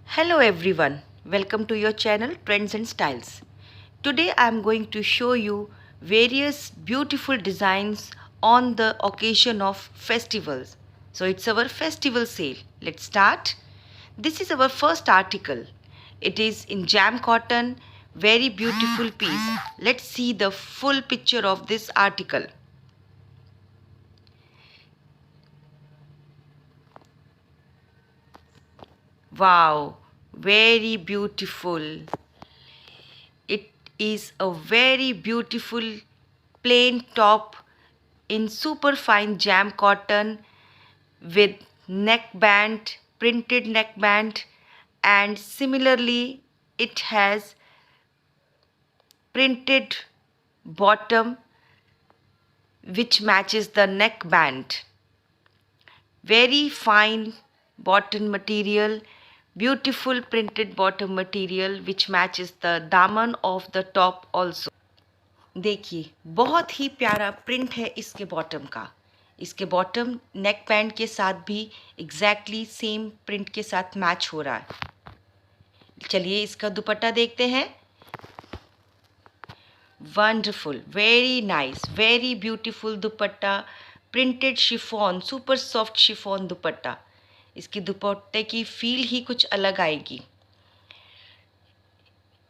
Hello everyone, welcome to your channel Trends and Styles. Today I am going to show you various beautiful designs on the occasion of festivals. So it's our festival sale. Let's start. This is our first article. It is in jam cotton, very beautiful piece. Let's see the full picture of this article. Wow, very beautiful. It is a very beautiful plain top in super fine jam cotton with neckband, printed neckband, and similarly it has printed bottom which matches the neckband. Very fine bottom material, beautiful printed bottom material which matches the daman of the top also. देखिए बहुत ही प्यारा print है इसके bottom का। इसके bottom neck band के साथ भी एग्जैक्टली सेम प्रिंट के साथ मैच हो रहा है। चलिए इसका दुपट्टा देखते हैं। Wonderful, very nice, very beautiful दुपट्टा, printed chiffon, super soft chiffon दुपट्टा। इसकी दुपट्टे की फील ही कुछ अलग आएगी।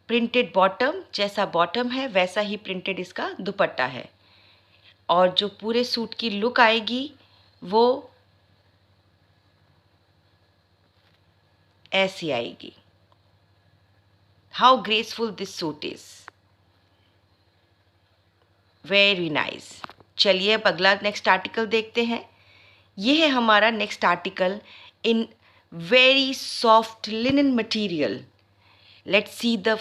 प्रिंटेड बॉटम, जैसा बॉटम है वैसा ही प्रिंटेड इसका दुपट्टा है और जो पूरे सूट की लुक आएगी वो ऐसी आएगी। How graceful this suit is, very nice. चलिए अब अगला नेक्स्ट आर्टिकल देखते हैं। ये है हमारा next article in very soft linen material. Let's see the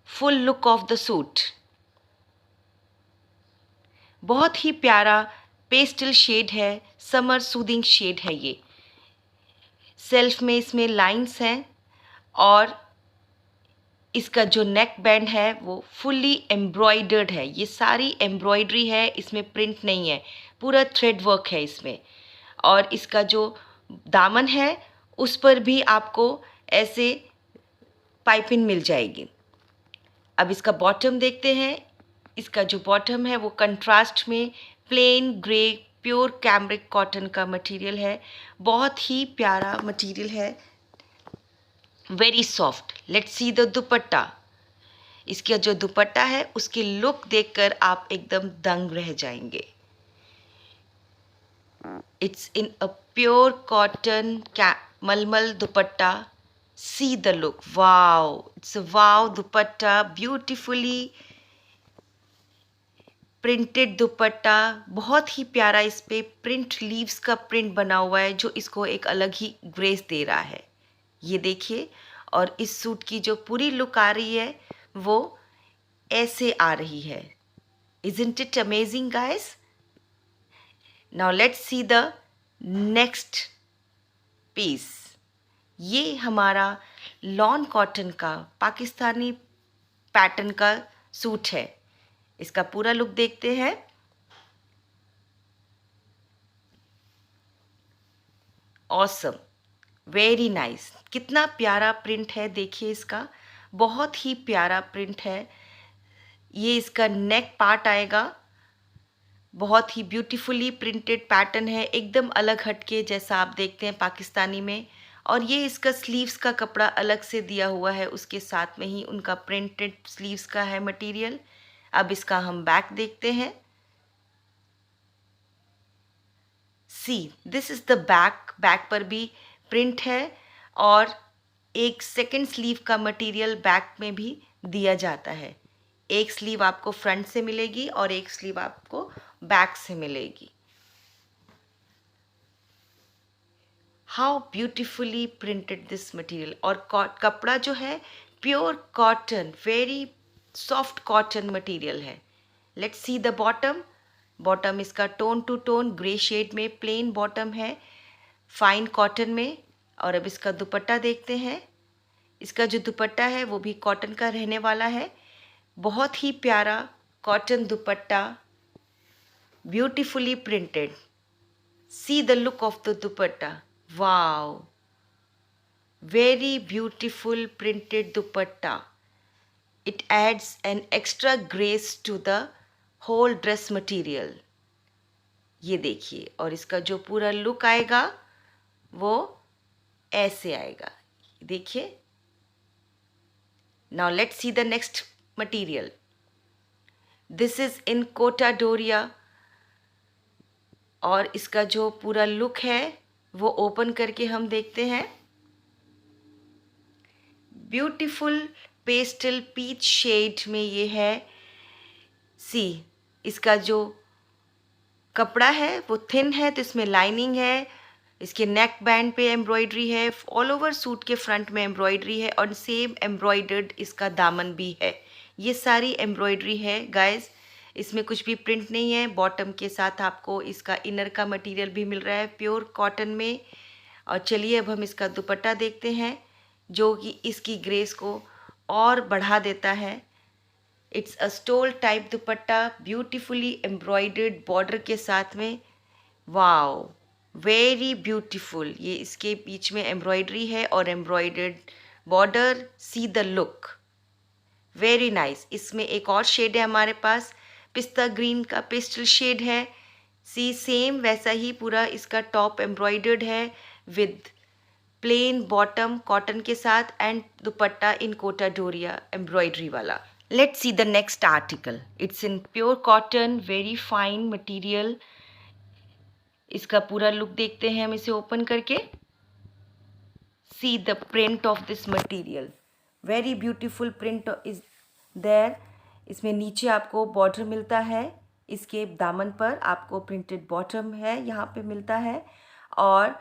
full look of the suit. बहुत ही प्यारा पेस्टल शेड है, समर सूदिंग शेड है ये। सेल्फ में इसमें लाइंस हैं और इसका जो नेक बैंड है वो फुल्ली एम्ब्रॉयडर्ड है। ये सारी एम्ब्रॉयडरी है, इसमें प्रिंट नहीं है, पूरा थ्रेड वर्क है इसमें। और इसका जो दामन है उस पर भी आपको ऐसे पाइपिंग मिल जाएगी। अब इसका बॉटम देखते हैं। इसका जो बॉटम है वो कंट्रास्ट में plain grey pure cambric cotton का मटेरियल है। बहुत ही प्यारा मटेरियल है, very soft. Let's see the dupatta. इसका जो दुपट्टा है उसकी लुक देखकर आप एकदम दंग रह जाएंगे। It's in a pure cotton mulmul dupatta. See the look, wow, it's a wow dupatta, beautifully printed dupatta. बहुत ही प्यारा इस पे प्रिंट लीव्स का प्रिंट बना हुआ है जो इसको एक अलग ही ग्रेस दे रहा है। ये देखिए, और इस सूट की जो पूरी लुक आ रही है वो ऐसे आ रही है। Isn't it amazing guys? Now let's see the next piece. ये हमारा लॉन कॉटन का पाकिस्तानी पैटर्न का सूट है। इसका पूरा लुक देखते हैं। Awesome, very nice. कितना प्यारा प्रिंट है, देखिए इसका बहुत ही प्यारा प्रिंट है। ये इसका नेक पार्ट आएगा, बहुत ही ब्यूटीफुली प्रिंटेड पैटर्न है, एकदम अलग हटके जैसा आप देखते हैं पाकिस्तानी में। और ये इसका स्लीव्स का कपड़ा अलग से दिया हुआ है, उसके साथ में ही उनका प्रिंटेड स्लीव्स का है मटेरियल। अब इसका हम बैक देखते हैं। See this is the back. Back पर भी प्रिंट है और एक सेकेंड स्लीव का मटेरियल बैक में भी दिया जाता है। एक स्लीव आपको फ्रंट से मिलेगी और एक स्लीव आपको बैक से मिलेगी। How beautifully printed this material. और कपड़ा जो है pure cotton, very soft cotton material है। Let's see the bottom. Bottom इसका tone to tone grey shade में प्लेन बॉटम है, फाइन कॉटन में। और अब इसका दुपट्टा देखते हैं। इसका जो दुपट्टा है वो भी कॉटन का रहने वाला है। बहुत ही प्यारा cotton dupatta, beautifully printed. C the look of the dupatta, wow, Very beautiful printed dupatta. It adds an extra grace to the whole dress material. ये देखिए, और इसका जो पूरा लुक आएगा वो ऐसे आएगा. देखिए. Now let's see the next material. This is in Kota Doria, और इसका जो पूरा लुक है वो ओपन करके हम देखते हैं. ब्यूटीफुल पेस्टल पीच शेड में ये है. सी, इसका जो कपड़ा है वो थिन है, तो इसमें लाइनिंग है. इसके नेक बैंड पे एम्ब्रॉयडरी है. ऑल ओवर सूट के फ्रंट में एम्ब्रॉयडरी है, और सेम एम्ब्रॉयडर्ड इसका दामन भी है. ये सारी एम्ब्रॉयडरी है गाइस. इसमें कुछ भी प्रिंट नहीं है. बॉटम के साथ आपको इसका इनर का मटेरियल भी मिल रहा है प्योर कॉटन में. और चलिए अब हम इसका दुपट्टा देखते हैं, जो कि इसकी ग्रेस को और बढ़ा देता है. It's a stole type dupatta, beautifully embroidered border के साथ में. Wow, very beautiful. ये इसके बीच में एम्ब्रॉयडरी है और embroidered border. See the look, very nice. इसमें एक और शेड है हमारे पास, पिस्ता ग्रीन का पेस्टल शेड है. सी, सेम वैसा ही पूरा इसका टॉप एम्ब्रॉयडर्ड है विद प्लेन बॉटम कॉटन के साथ, and dupatta in Kota Doria embroidery वाला. Let's see the next article. It's in pure cotton, very fine material. इसका पूरा लुक देखते हैं हम इसे ओपन करके. See the print of this material, very beautiful print is there. इसमें नीचे आपको बॉर्डर मिलता है, इसके दामन पर आपको प्रिंटेड बॉटम है यहाँ पे मिलता है, और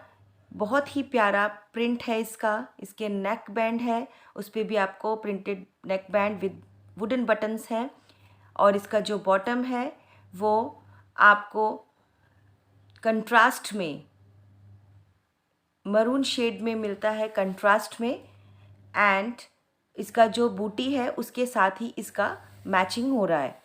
बहुत ही प्यारा प्रिंट है इसका. इसके नेक बैंड है, उस पर भी आपको printed neck band with wooden buttons हैं. और इसका जो बॉटम है वो आपको कंट्रास्ट में मरून शेड में मिलता है, कंट्रास्ट में. एंड इसका जो बूटी है उसके साथ ही इसका मैचिंग हो रहा है.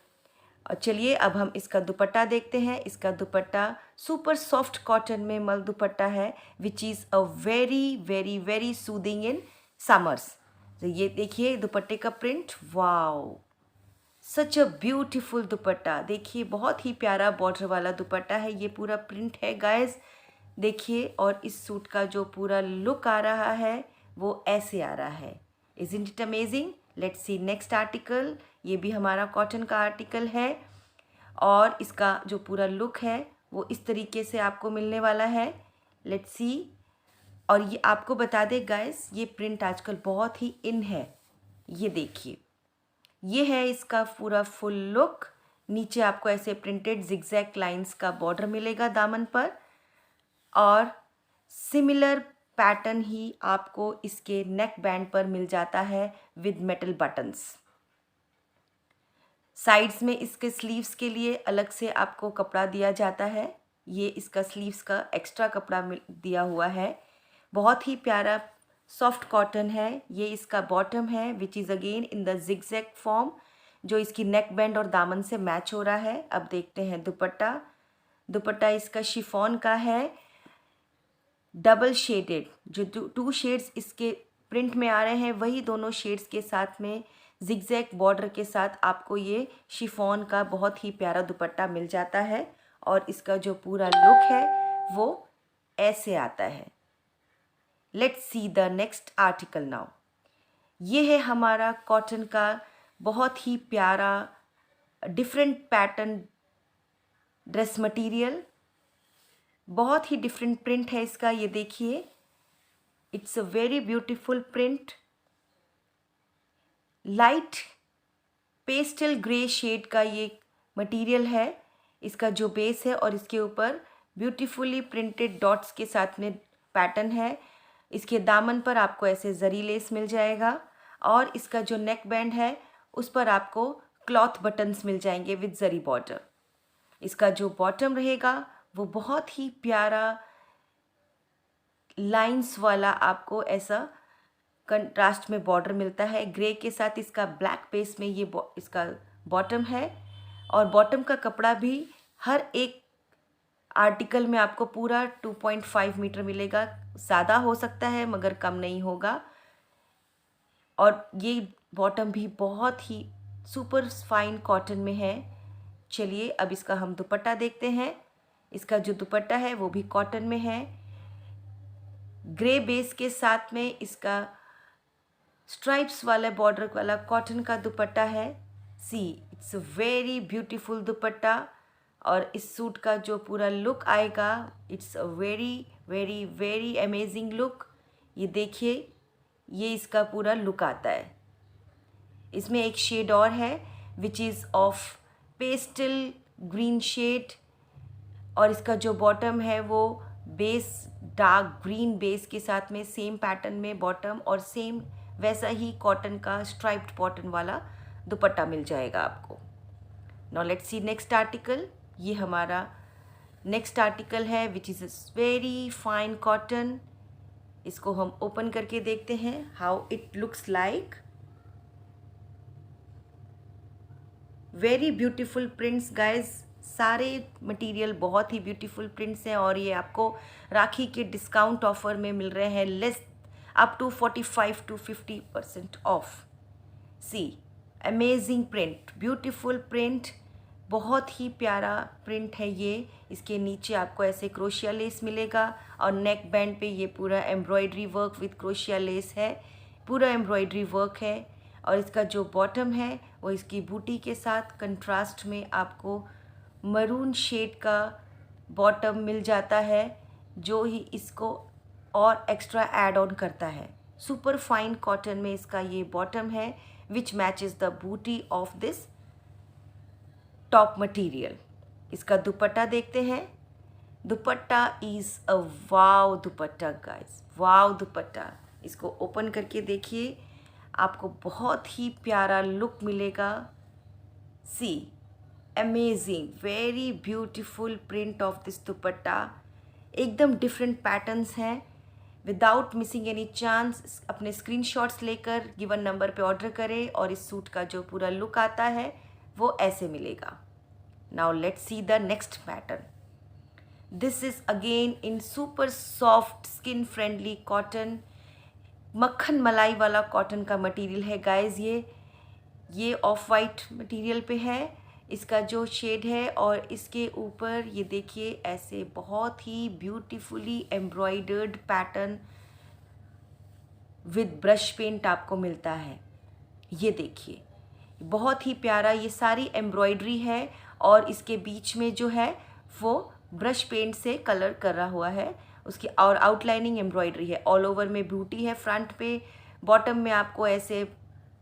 और चलिए अब हम इसका दुपट्टा देखते हैं. इसका दुपट्टा सुपर सॉफ्ट कॉटन में मल दुपट्टा है, which is a very very very soothing in summers. तो ये देखिए दुपट्टे का print. Wow, such a beautiful दुपट्टा. देखिए बहुत ही प्यारा बॉर्डर वाला दुपट्टा है. ये पूरा प्रिंट है गाइस, देखिए. और इस सूट का जो पूरा लुक आ रहा है वो ऐसे आ रहा है. Isn't it amazing? Let's see next article. ये भी हमारा कॉटन का आर्टिकल है, और इसका जो पूरा लुक है वो इस तरीके से आपको मिलने वाला है. लेट्स सी. और ये आपको बता दें गाइस, ये प्रिंट आजकल बहुत ही इन है. ये देखिए, ये है इसका पूरा फुल लुक. नीचे आपको ऐसे प्रिंटेड जिगजैग लाइंस का बॉर्डर मिलेगा दामन पर, और सिमिलर पैटर्न ही आपको इसके नेक बैंड पर मिल जाता है विद मेटल बटन्स. साइड्स में इसके स्लीव्स के लिए अलग से आपको कपड़ा दिया जाता है. ये इसका स्लीव्स का एक्स्ट्रा कपड़ा दिया हुआ है. बहुत ही प्यारा सॉफ्ट कॉटन है. ये इसका बॉटम है which is again in the zigzag form, जो इसकी नेक बैंड और दामन से मैच हो रहा है. अब देखते हैं दुपट्टा. दुपट्टा इसका शिफॉन का है, डबल शेडेड. जो टू शेड्स इसके प्रिंट में आ रहे हैं वही दोनों शेड्स के साथ में जिगजैग बॉर्डर के साथ आपको ये शिफॉन का बहुत ही प्यारा दुपट्टा मिल जाता है. और इसका जो पूरा लुक है वो ऐसे आता है. Let's see the next article now. ये है हमारा कॉटन का बहुत ही प्यारा डिफरेंट पैटर्न ड्रेस मटेरियल. बहुत ही डिफरेंट प्रिंट है इसका. ये देखिए, it's a very beautiful print. Light pastel grey shade का ये मटेरियल है. इसका जो बेस है और इसके ऊपर ब्यूटीफुली प्रिंटेड डॉट्स के साथ में पैटर्न है. इसके दामन पर आपको ऐसे जरी लेस मिल जाएगा, और इसका जो नेक बैंड है उस पर आपको क्लॉथ बटन्स मिल जाएंगे विद जरी बॉर्डर. इसका जो बॉटम रहेगा वो बहुत ही प्यारा लाइंस वाला आपको ऐसा कंट्रास्ट में बॉर्डर मिलता है. ग्रे के साथ इसका ब्लैक बेस में ये इसका बॉटम है, और बॉटम का कपड़ा भी हर एक आर्टिकल में आपको पूरा 2.5 मीटर मिलेगा, ज़्यादा हो सकता है मगर कम नहीं होगा। और ये बॉटम भी बहुत ही सुपर फाइन कॉटन में है। चलिए अब इसका हम दुपट्टा देखते हैं। इसका जो दुपट्टा है वो भी कॉटन में है, ग्रे बेस के साथ में इसका स्ट्राइप्स वाला बॉर्डर वाला कॉटन का दुपट्टा है। See it's a very beautiful dupatta. और इस सूट का जो पूरा लुक आएगा, it's a very very very amazing look. ये देखिए, ये इसका पूरा लुक आता है। इसमें एक शेड और है which is of pastel green shade, और इसका जो बॉटम है वो बेस डार्क ग्रीन बेस के साथ में सेम पैटर्न में बॉटम और सेम वैसा ही कॉटन का स्ट्राइप्ड कॉटन वाला दुपट्टा मिल जाएगा आपको। Now let's C next article. ये हमारा नेक्स्ट आर्टिकल है which is very fine cotton. इसको हम ओपन करके देखते हैं how it looks like. Very beautiful prints guys, सारे मटेरियल बहुत ही ब्यूटीफुल प्रिंट्स हैं और ये आपको राखी के डिस्काउंट ऑफर में मिल रहे हैं, less up to 45 to 50% off. See amazing print, beautiful print, बहुत ही प्यारा प्रिंट है ये। इसके नीचे आपको ऐसे क्रोशिया लेस मिलेगा और नेक बैंड पे ये पूरा embroidery work with crochet less है, पूरा एम्ब्रॉयडरी वर्क है। और इसका जो बॉटम है वो इसकी बूटी के साथ कंट्रास्ट में आपको मरून शेड का बॉटम मिल जाता है, जो ही इसको और एक्स्ट्रा ऐड ऑन करता है। सुपर फाइन कॉटन में इसका ये बॉटम है which matches the booti of this top material. इसका दुपट्टा देखते हैं। Dupatta is a wow dupatta guys, wow dupatta. इसको ओपन करके देखिए, आपको बहुत ही प्यारा लुक मिलेगा। See amazing, very beautiful print of this dupatta. एकदम डिफरेंट पैटर्न्स हैं। विदाउट मिसिंग एनी चांस अपने स्क्रीनशॉट्स लेकर गिवन नंबर पे ऑर्डर करें और इस सूट का जो पूरा लुक आता है वो ऐसे मिलेगा। Now let's see the next pattern. This is again in super soft skin friendly cotton, मक्खन मलाई वाला कॉटन का मटेरियल है गाइस। ये ऑफ वाइट मटेरियल पे है इसका जो शेड है, और इसके ऊपर ये देखिए ऐसे बहुत ही beautifully embroidered pattern with brush paint आपको मिलता है। ये देखिए बहुत ही प्यारा, ये सारी एम्ब्रॉयडरी है और इसके बीच में जो है वो ब्रश पेंट से कलर करा हुआ है उसकी, और आउटलाइनिंग एम्ब्रॉयडरी है। ऑल ओवर में बूटी है फ्रंट पे, बॉटम में आपको ऐसे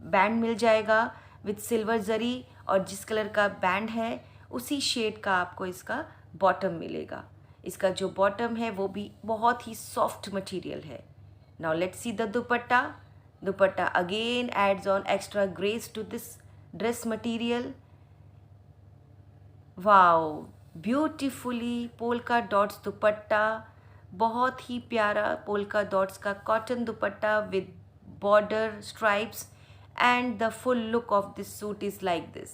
बैंड मिल जाएगा विथ सिल्वर जरी, और जिस कलर का बैंड है उसी शेड का आपको इसका बॉटम मिलेगा। इसका जो बॉटम है वो भी बहुत ही सॉफ्ट मटेरियल है। Now let's see the dupatta. Dupatta again adds on extra grace to this dress material. Wow, beautifully polka dots dupatta, बहुत ही प्यारा पोल्का डॉट्स का cotton dupatta with border stripes, and the full look of this suit is like this.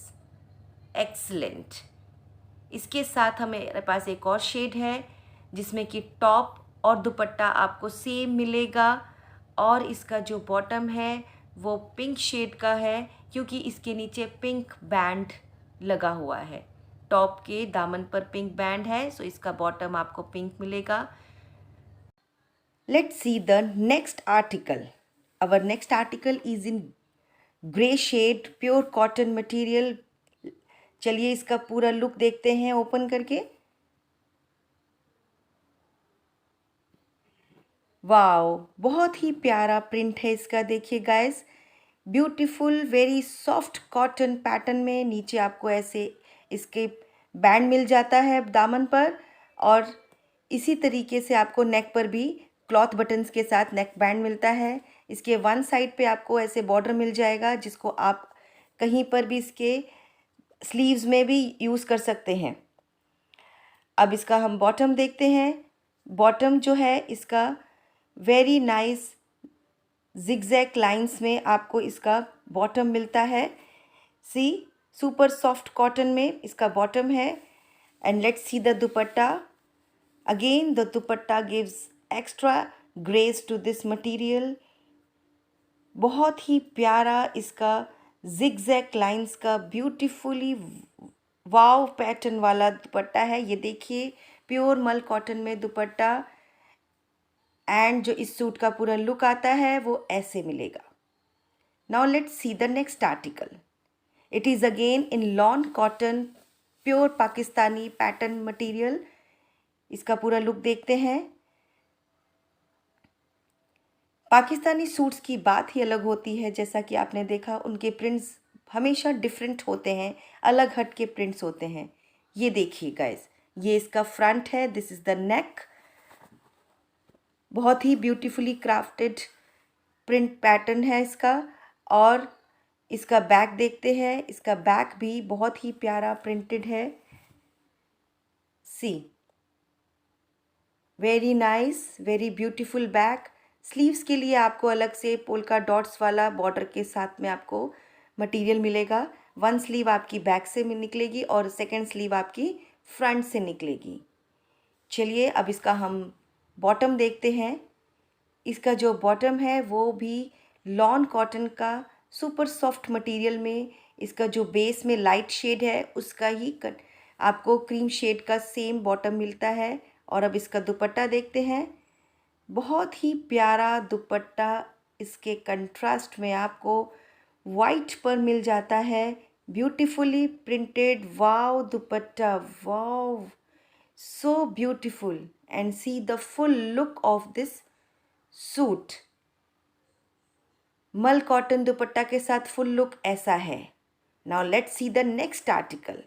Excellent. इसके साथ हमारे पास एक और shade है जिसमें कि टॉप और दुपट्टा आपको सेम मिलेगा, और इसका जो बॉटम है वो पिंक शेड का है क्योंकि इसके नीचे पिंक बैंड लगा हुआ है। टॉप के दामन पर पिंक बैंड है, सो इसका बॉटम आपको पिंक मिलेगा। Let's see the next article. Our next article is in grey shade, pure cotton material. चलिए इसका पूरा लुक देखते हैं ओपन करके। वाओ, बहुत ही प्यारा प्रिंट है इसका, देखिए guys, beautiful very soft cotton pattern में। नीचे आपको ऐसे इसके बैंड मिल जाता है दामन पर, और इसी तरीके से आपको नेक पर भी क्लॉथ बटन्स के साथ नेक बैंड मिलता है। इसके वन साइड पे आपको ऐसे बॉर्डर मिल जाएगा जिसको आप कहीं पर भी इसके स्लीव्स में भी यूज़ कर सकते हैं। अब इसका हम बॉटम देखते हैं। बॉटम जो है इसका वेरी नाइस जिगजैग लाइंस में आपको इसका बॉटम मिलता है। सी सुपर सॉफ्ट कॉटन में इसका बॉटम है। And let's see the dupatta. Again, the dupatta gives extra grace to this material. बहुत ही प्यारा इसका zigzag लाइंस का ब्यूटीफुली वाव पैटर्न वाला दुपट्टा है। ये देखिए, प्योर मल कॉटन में दुपट्टा, एंड जो इस सूट का पूरा लुक आता है वो ऐसे मिलेगा। Now let's see the next article. It is again in lawn cotton, pure Pakistani pattern material. इसका पूरा लुक देखते हैं। पाकिस्तानी सूट्स की बात ही अलग होती है। जैसा कि आपने देखा, उनके प्रिंट्स हमेशा डिफरेंट होते हैं, अलग हट के प्रिंट्स होते हैं। ये देखिए गाइस, ये इसका फ्रंट है, दिस इज़ द नेक। बहुत ही ब्यूटीफुली क्राफ्टेड प्रिंट पैटर्न है इसका। और इसका बैक देखते हैं, इसका बैक भी बहुत ही प्यारा प्रिंटेड है। See, very nice, very beautiful back. Sleeves के लिए आपको अलग से पोल्का डॉट्स वाला बॉर्डर के साथ में आपको मटेरियल मिलेगा। वन स्लीव आपकी बैक से निकलेगी और सेकंड स्लीव आपकी फ्रंट से निकलेगी। चलिए अब इसका हम बॉटम देखते हैं। इसका जो बॉटम है वो भी लॉन कॉटन का सुपर सॉफ्ट मटेरियल में, इसका जो बेस में लाइट शेड है उसका ही आपको क्रीम शेड का सेम बॉटम मिलता है। और अब इसका दुपट्टा देखते हैं। बहुत ही प्यारा दुपट्टा, इसके कंट्रास्ट में आपको वाइट पर मिल जाता है, beautifully printed. Wow dupatta, wow, so beautiful, and see the full look of this suit. मल कॉटन दुपट्टा के साथ फुल लुक ऐसा है। Now let's see the next article.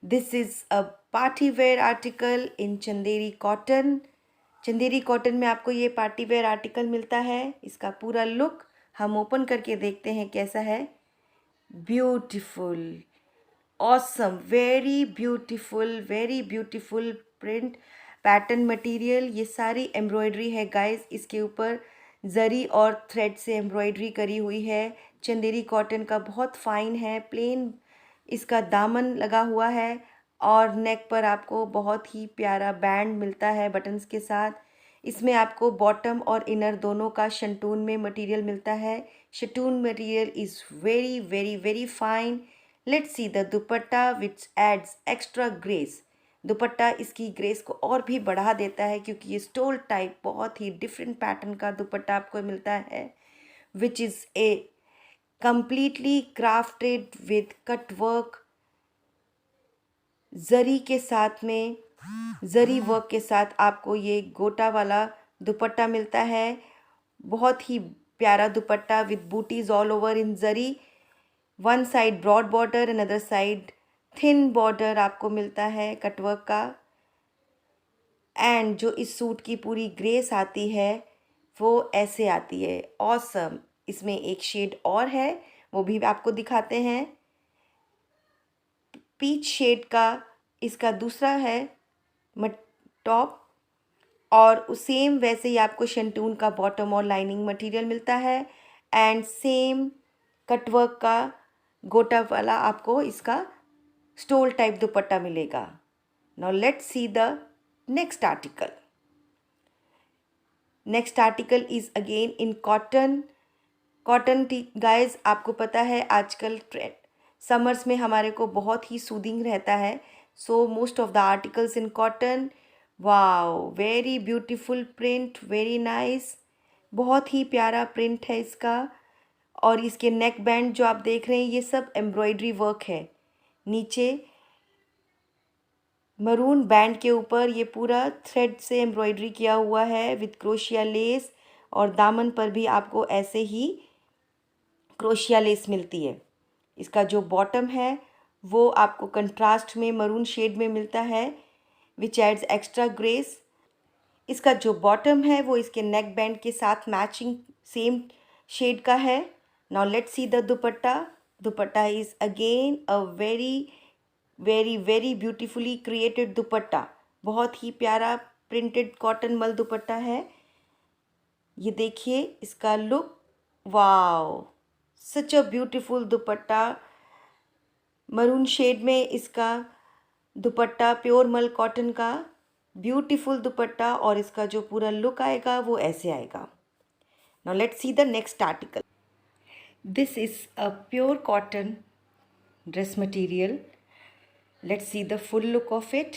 This is a party wear article in Chanderi cotton. Chanderi cotton में आपको ये party wear article मिलता है। इसका पूरा लुक हम ओपन करके देखते हैं कैसा है। Beautiful, awesome, very beautiful print pattern material. ये सारी एम्ब्रॉयडरी है गाइस, इसके ऊपर जरी और थ्रेड से एम्ब्रॉयडरी करी हुई है। चंदेरी कॉटन का बहुत फाइन है। प्लेन इसका दामन लगा हुआ है और नेक पर आपको बहुत ही प्यारा बैंड मिलता है बटन्स के साथ। इसमें आपको बॉटम और इनर दोनों का शंटून में मटेरियल मिलता है। Shantoon material is very fine. Let's see the dupatta which adds extra grace. Dupatta इसकी ग्रेस को और भी बढ़ा देता है क्योंकि ये स्टोल टाइप बहुत ही डिफरेंट पैटर्न का दुपट्टा आपको मिलता है, which is a completely crafted with cut work. Zari के साथ में, जरी वर्क के साथ आपको ये गोटा वाला दुपट्टा मिलता है। बहुत ही प्यारा दुपट्टा विद बूटीज all over in zari. One side broad border, another side thin border आपको मिलता है कटवर्क का। एंड जो इस सूट की पूरी ग्रेस आती है वो ऐसे आती है। ऑसम। इसमें एक शेड और है, वो भी आपको दिखाते हैं। पीच शेड का इसका दूसरा है टॉप, और सेम वैसे ही आपको शंटून का बॉटम और लाइनिंग मटेरियल मिलता है। एंड सेम कटवर्क का गोटा वाला आपको इसका स्टोल टाइप दुपट्टा मिलेगा। Now let's see the next article. Next article is again in cotton. Cotton guys, आपको पता है आजकल समर्स में हमारे को बहुत ही सूदिंग रहता है। So most of the articles in cotton. Wow, very beautiful print, very nice. बहुत ही प्यारा प्रिंट है इसका। और इसके नेक बैंड जो आप देख रहे हैं ये सब एम्ब्रॉयडरी वर्क है। नीचे मरून बैंड के ऊपर ये पूरा थ्रेड से एम्ब्रॉयडरी किया हुआ है विद क्रोशिया लेस, और दामन पर भी आपको ऐसे ही क्रोशिया लेस मिलती है। इसका जो बॉटम है वो आपको कंट्रास्ट में मरून शेड में मिलता है, विच एड्स एक्स्ट्रा ग्रेस। इसका जो बॉटम है वो इसके नेक बैंड के साथ मैचिंग सेम शेड का है। Now let's see the dupatta. Dupatta is again a very beautifully created दुपट्टा। बहुत ही प्यारा प्रिंटेड कॉटन मल दुपट्टा है। ये देखिए इसका look, wow, such a beautiful dupatta. Maroon shade में इसका दुपट्टा प्योर मल कॉटन का ब्यूटीफुल दुपट्टा और इसका जो पूरा लुक आएगा वो ऐसे आएगा। Now let's see the next article. This is a pure cotton dress material. Let's see the full look of it.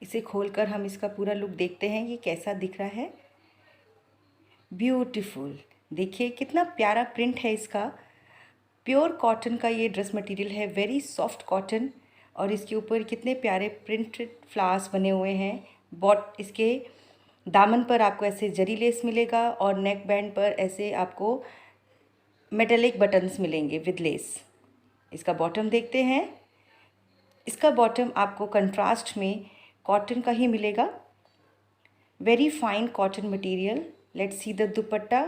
इसे खोलकर हम इसका पूरा लुक देखते हैं ये कैसा दिख रहा है। ब्यूटीफुल, देखिए कितना प्यारा प्रिंट है इसका। प्योर कॉटन का ये ड्रेस मटेरियल है, वेरी सॉफ्ट कॉटन, और इसके ऊपर कितने प्यारे प्रिंटेड फ्लावर्स बने हुए हैं। इसके दामन पर आपको ऐसे जरी लेस मिलेगा और नेक बैंड पर ऐसे आपको मेटेलिक बटन्स मिलेंगे विद लेस। इसका बॉटम देखते हैं। इसका बॉटम आपको कंट्रास्ट में कॉटन का ही मिलेगा, very fine cotton material. Let's see the dupatta.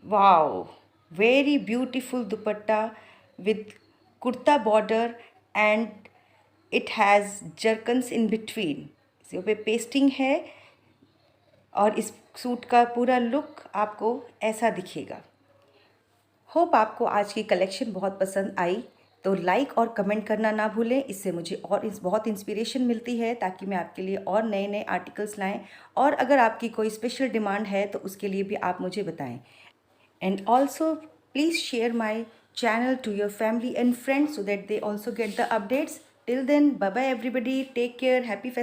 Wow, very beautiful dupatta with kurta border and it has jerkins in between। इस पे पेस्टिंग है और इस सूट का पूरा लुक आपको ऐसा दिखेगा। होप आपको आज की कलेक्शन बहुत पसंद आई, तो लाइक और कमेंट करना ना भूलें। इससे मुझे और बहुत इंस्पिरेशन मिलती है ताकि मैं आपके लिए और नए नए आर्टिकल्स लाएं। और अगर आपकी कोई स्पेशल डिमांड है तो उसके लिए भी आप मुझे बताएं। And also please share my channel to your family and friends so that they also get the updates. Till then, bye bye everybody, take care, happy